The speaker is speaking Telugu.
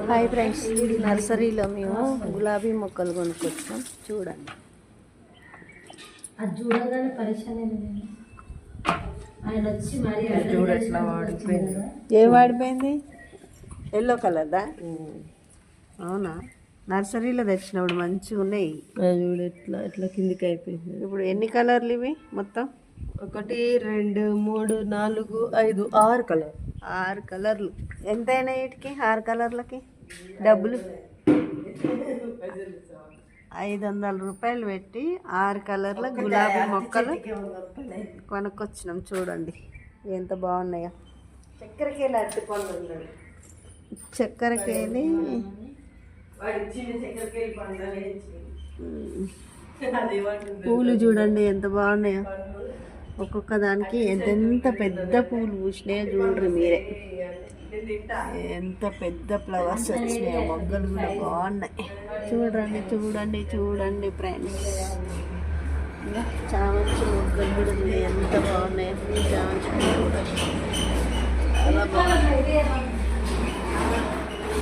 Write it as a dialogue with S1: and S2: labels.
S1: హాయ్ ఫ్రెండ్స్, నర్సరీలో మేము గులాబీ మొక్కలు కొనుక్కొచ్చాం. చూడండి,
S2: అది చూడగానే పరిచయం ఆయన వచ్చి మరి
S1: చూడు ఎట్లా వాడిపోయింది. ఏం వాడిపోయింది? ఎల్లో కలర్దా? అవునా, నర్సరీలో తెచ్చినప్పుడు మంచిగా ఉన్నాయి.
S2: చూడు ఎట్లా ఎట్లా కిందికి అయిపోయింది.
S1: ఇప్పుడు ఎన్ని కలర్లు ఇవి మొత్తం?
S2: 1 2 3 4 5 6 కలర్.
S1: 6 కలర్లు. ఎంతైనా వీటికి 6 కలర్లకి డబ్బులు? 500 రూపాయలు పెట్టి 6 కలర్ల గులాబీ మొక్కలు కొనుక్కొచ్చినాం. చూడండి ఎంత బాగున్నాయో. చక్కెరకేళి అట్టుకొని ఉన్నాడు. చక్కెరకేళి పూలు చూడండి ఎంత బాగున్నాయో. ఒక్కొక్క దానికి ఎంత పెద్ద పూలు పూసినాయో చూడ్రి మీరే. ఎంత పెద్ద ఫ్లవర్స్ వచ్చినాయో. మొగ్గలు కూడా బాగున్నాయి. చూడండి చూడండి చూడండి ఫ్రెండ్స్, చామంతి మొగ్గలు కూడా ఎంత బాగున్నాయో. చామంతి చాలా బాగున్నాయి.